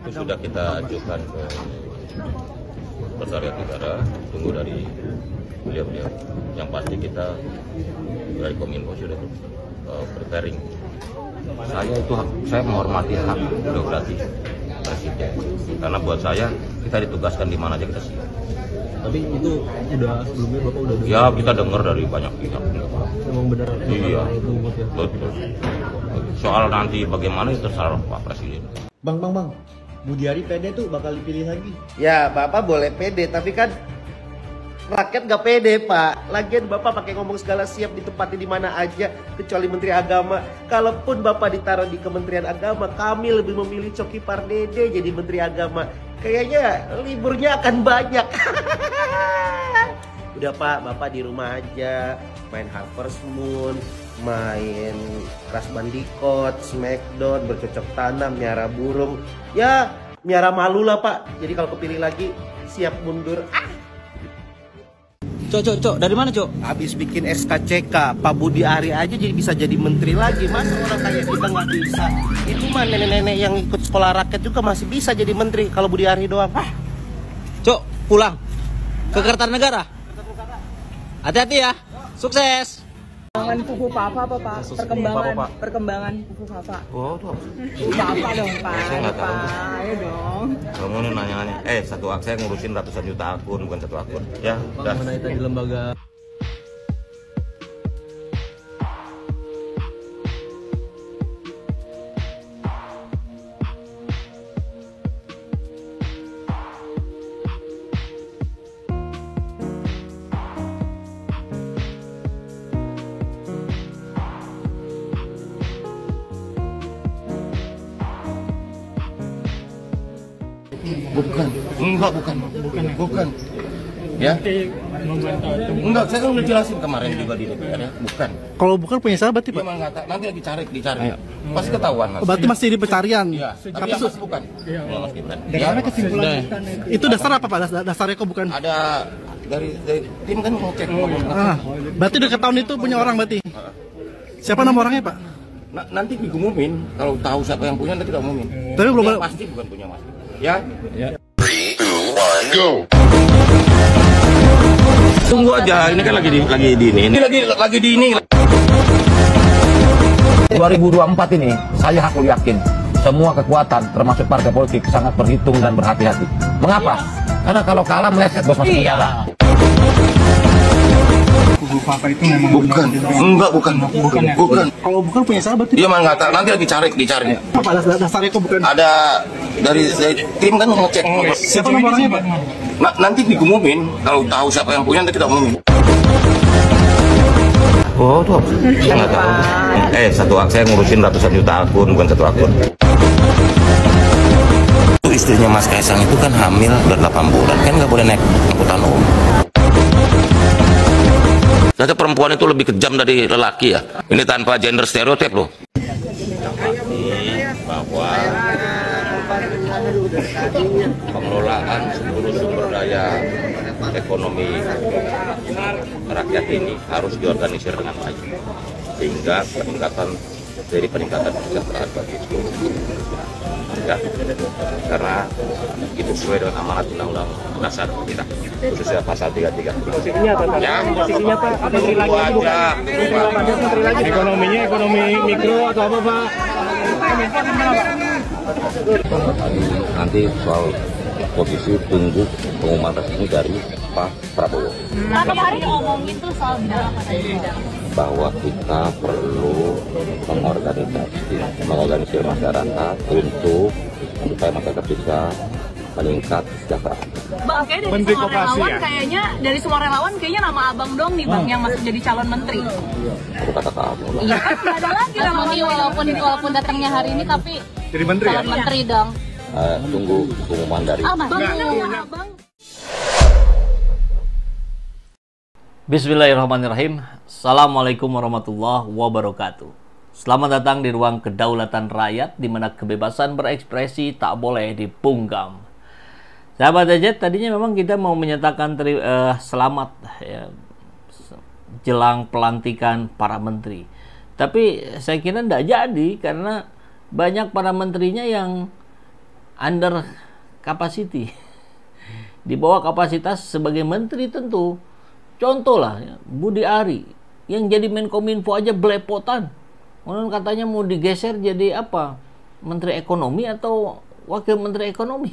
Itu sudah kita ajukan ke Sekretariat Negara, tunggu dari beliau-beliau. Yang pasti kita dari Kominfo sudah preparing. Saya menghormati hak prerogatif Presiden. Karena buat saya kita ditugaskan di mana aja kita siap. Tapi itu udah sebelumnya Bapak udah dengar? Ya kita dengar dari banyak pihak. Memang benar? Iya, itu ya? betul. Soal nanti bagaimana itu terserah Pak Presiden. Bang, Budi Ari pede tuh bakal dipilih lagi. Ya, Bapak boleh pede, tapi kan rakyat gak pede, Pak. Lagian Bapak pakai ngomong segala siap ditempati di mana aja, kecuali Menteri Agama. Kalaupun Bapak ditaruh di Kementerian Agama, kami lebih memilih Coki Pardede jadi Menteri Agama. Kayaknya liburnya akan banyak. Udah Pak, Bapak di rumah aja, main Harvest Moon, main Crash Bandicoot, Smackdown, bercocok tanam, miara burung. Ya, miara malu lah Pak. Jadi kalau kepilih lagi, siap mundur. Cok, dari mana Cok? Habis bikin SKCK, Pak Budi Ari aja jadi bisa jadi menteri lagi. Masa orang kayak kita nggak bisa? Itu mah nenek-nenek yang ikut sekolah rakyat juga masih bisa jadi menteri. Kalau Budi Ari doang. Cok, pulang ke Kertanegara. Hati-hati ya. Sukses. Perkembangan Fufu Papa apa Pak? Perkembangan Fufu Papa. Oh, tuh. Fufu Papa dong Pak. Saya nggak tahu. Ayo dong. Kamu nih nanya-nanya. Satu akun saya ngurusin ratusan juta akun, bukan satu akun. Ya, udah. Mengenai tadi lembaga. Bukan. Ya? Enggak, saya kan udah jelasin kemarin juga di DPR ya. Bukan. Kalau bukan punya sahabat berarti Pak? Memang nggak tahu. Nanti lagi dicari. Pasti ketahuan. Mas. Berarti masih di pencarian. Iya. Tapi yang pasti bukan. Ya, Mas Gibran. Dari mana kesimpulan? Itu dasar apa Pak? Dasarnya kok bukan? Ada dari tim kan ngecek. Berarti udah ketahuan itu punya orang berarti. Siapa nama orangnya Pak? Nanti diumumin. Kalau tahu siapa yang punya nanti kita umumin. Tapi belum yang pasti bukan punya Mas. Ya. Go. Tunggu aja, ini kan lagi di ini. Ini lagi di ini. 2024 ini saya aku yakin semua kekuatan termasuk partai politik sangat berhitung dan berhati-hati. Mengapa? Karena kalau kalah meleset bos masuk penjara. Fufu Papa itu memang bukan. Kalau bukan punya sahabat berarti. Iya, mah nggak tahu. Nanti lagi dicari. Apa dasarnya kok bukan? Ada dari tim kan ngecek. Siapa nama orangnya Pak? Nanti diumumin. Kalau tahu siapa yang punya nanti kita umumin. Oh, tuh. Saya nggak tahu. Saya ngurusin ratusan juta akun, bukan satu akun. Istrinya Mas Kaisang itu kan hamil udah 8 bulan, kan nggak boleh naik angkutan umum. Ternyata perempuan itu lebih kejam dari lelaki ya. Ini tanpa gender stereotip loh. Bahwa pengelolaan seluruh sumber daya ekonomi rakyat ini harus diorganisir dengan baik, sehingga peningkatan kesejahteraan bagi seluruh ya, karena itu sesuai dengan amanat undang-undang dasar kita, khususnya pasal 33. Posisinya apa Pak? Ya, Posisinya Pak? Menteri lagi bukan? Menteri lagi. Ekonominya ekonomi mikro atau apa Pak? Nanti soal posisi tunggu pengumuman resmi dari Pak Prabowo. Pak kemarin ngomongin tuh soal bidang apa tadi? Bahwa kita perlu mengorganisir masyarakat untuk supaya masyarakat bisa meningkat kesejahteraan. Bang, kayaknya dari semua relawan kayaknya nama abang dong nih Bang yang masuk jadi calon menteri. Aku kata kamu. Iya kan nggak ada lagi walaupun datangnya hari ini tapi Jadi menteri calon menteri dong. Tunggu pengumuman dari Abang. Bismillahirrahmanirrahim. Assalamualaikum warahmatullahi wabarakatuh. Selamat datang di ruang kedaulatan rakyat, di mana kebebasan berekspresi tak boleh dibungkam. Sahabat Ajet, tadinya memang kita mau menyatakan selamat ya, jelang pelantikan para menteri. Tapi saya kira tidak jadi, karena banyak para menterinya yang under capacity, di bawah kapasitas sebagai menteri tentu. Contoh lah, ya, Budi Ari yang jadi Menkominfo aja belepotan. Kemudian katanya mau digeser jadi apa? Menteri Ekonomi atau Wakil Menteri Ekonomi.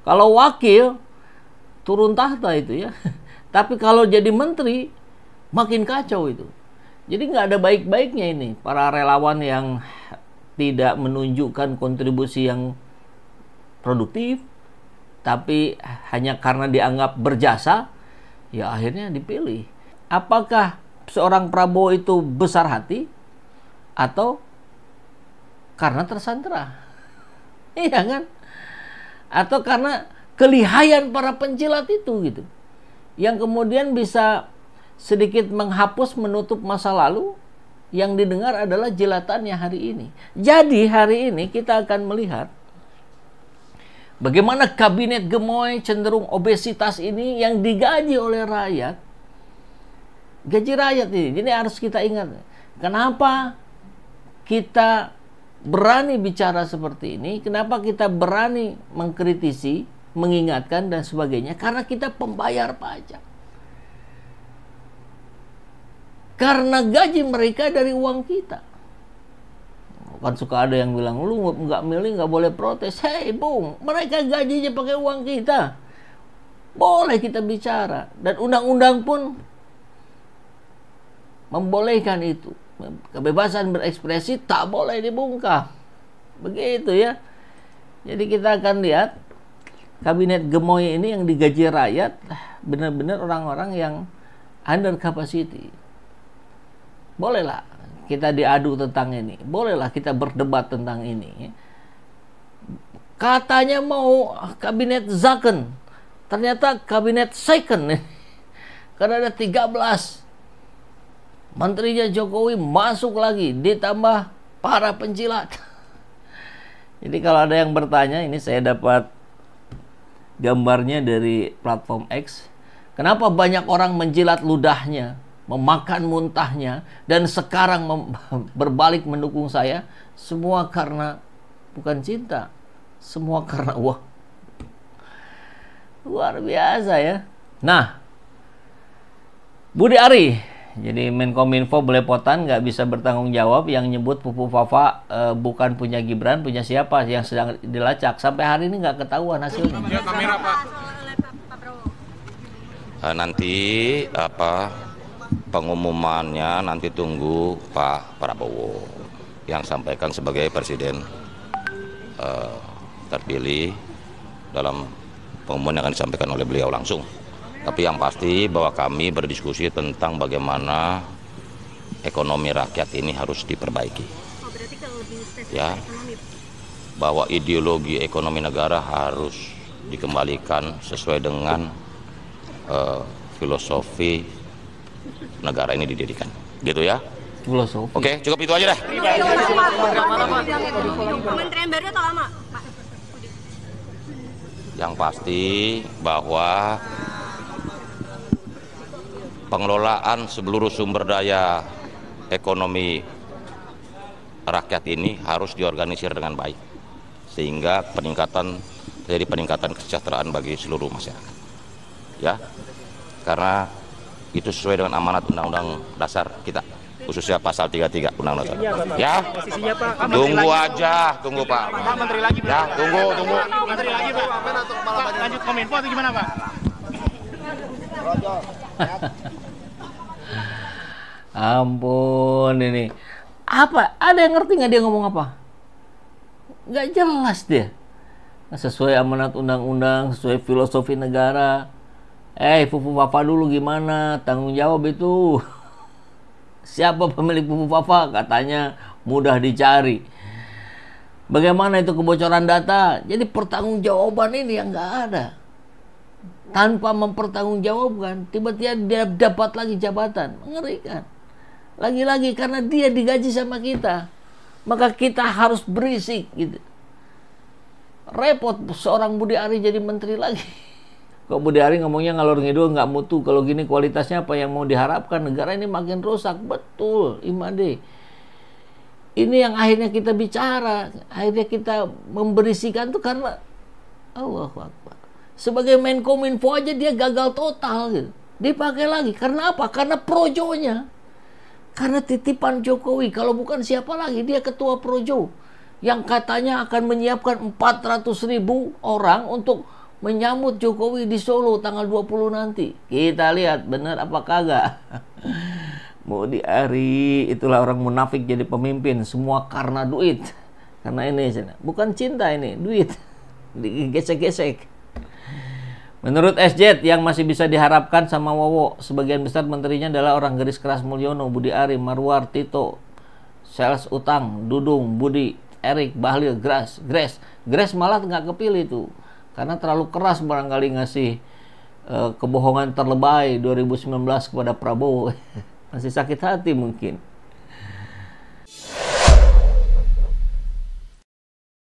Kalau wakil turun tahta itu ya. Tapi kalau jadi menteri makin kacau itu. Jadi nggak ada baik-baiknya ini para relawan yang tidak menunjukkan kontribusi yang produktif, tapi hanya karena dianggap berjasa, ya akhirnya dipilih. Apakah seorang Prabowo itu besar hati atau karena tersandera? Iya kan? Atau karena kelihayan para pencilat itu gitu, yang kemudian bisa sedikit menghapus, menutup masa lalu. Yang didengar adalah jelatannya hari ini. Jadi hari ini kita akan melihat bagaimana kabinet gemoy cenderung obesitas ini yang digaji oleh rakyat. Gaji rakyat ini. Jadi harus kita ingat. Kenapa kita berani bicara seperti ini? Kenapa kita berani mengkritisi, mengingatkan dan sebagainya? Karena kita pembayar pajak. Karena gaji mereka dari uang kita. Kan suka ada yang bilang, lu nggak milih nggak boleh protes. Hei bung, mereka gajinya pakai uang kita. Boleh kita bicara. Dan undang-undang pun membolehkan itu. Kebebasan berekspresi tak boleh dibungkam. Begitu ya. Jadi kita akan lihat kabinet gemoy ini yang digaji rakyat benar-benar orang-orang yang under capacity. Bolehlah kita diadu tentang ini. Bolehlah kita berdebat tentang ini. Katanya mau kabinet Zaken. Ternyata kabinet second. Karena ada 13. Menterinya Jokowi masuk lagi. Ditambah para pencilat. Jadi kalau ada yang bertanya, ini saya dapat gambarnya dari platform X. Kenapa banyak orang menjilat ludahnya, memakan muntahnya, dan sekarang berbalik mendukung saya? Semua karena bukan cinta, semua karena uang. Luar biasa ya. Nah, Budi Ari jadi Menkominfo belepotan, nggak bisa bertanggung jawab. Yang nyebut Pupu Fafa bukan punya Gibran, punya siapa yang sedang dilacak. Sampai hari ini nggak ketahuan hasilnya. Kamera, Pak. Nanti pengumumannya nanti tunggu Pak Prabowo yang sampaikan sebagai presiden terpilih dalam pengumuman yang akan disampaikan oleh beliau langsung. Tapi yang pasti bahwa kami berdiskusi tentang bagaimana ekonomi rakyat ini harus diperbaiki. Ya, bahwa ideologi ekonomi negara harus dikembalikan sesuai dengan filosofi negara ini didirikan, gitu ya. Filosofi. Oke, cukup itu aja dah. Kementerian baru atau lama, Pak? Yang pasti bahwa pengelolaan seluruh sumber daya ekonomi rakyat ini harus diorganisir dengan baik sehingga terjadi peningkatan kesejahteraan bagi seluruh masyarakat. Ya, karena itu sesuai dengan amanat Undang-Undang Dasar kita, khususnya pasal 33 Undang-Undang Dasar. Ya, tunggu aja, tunggu Pak. Menteri lagi, ya, tunggu. Menteri lagi, Pak. Lanjut Kominfo atau gimana, Pak? Ampun ini. Apa? Ada yang ngerti nggak dia ngomong apa? Nggak jelas dia. Sesuai amanat undang-undang, sesuai filosofi negara. Pupu Fafa dulu gimana? Tanggung jawab itu. Siapa pemilik Pupu Fafa? Katanya mudah dicari. Bagaimana itu kebocoran data? Jadi pertanggungjawaban ini yang nggak ada. Tanpa mempertanggungjawabkan, tiba-tiba dia dapat lagi jabatan. Mengerikan. Lagi-lagi karena dia digaji sama kita, maka kita harus berisik gitu. Repot seorang Budi Ari jadi menteri lagi. Kok Budi Ari ngomongnya ngalor ngidul, nggak mutu. Kalau gini kualitasnya apa yang mau diharapkan? Negara ini makin rusak. Betul, Imade. Ini yang akhirnya kita bicara, akhirnya kita memberisikan tuh karena Allahu Akbar. Sebagai Menkominfo aja dia gagal total gitu. Dipakai lagi. Karena apa? Karena projonya. Karena titipan Jokowi. Kalau bukan siapa lagi, dia ketua projo. Yang katanya akan menyiapkan 400.000 orang untuk menyambut Jokowi di Solo tanggal 20 nanti. Kita lihat benar apa kagak. Budi Ari, itulah orang munafik jadi pemimpin. Semua karena duit. Karena ini, bukan cinta ini, duit. Digesek-gesek. Menurut SJ yang masih bisa diharapkan sama Wowo, sebagian besar menterinya adalah orang garis keras Mulyono, Budi Ari, Marwar, Tito, Sales Utang, Dudung, Budi, Erik, Bahlil, Grace malah nggak kepilih tuh, karena terlalu keras barangkali ngasih kebohongan terlebay 2019 kepada Prabowo. Masih sakit hati mungkin.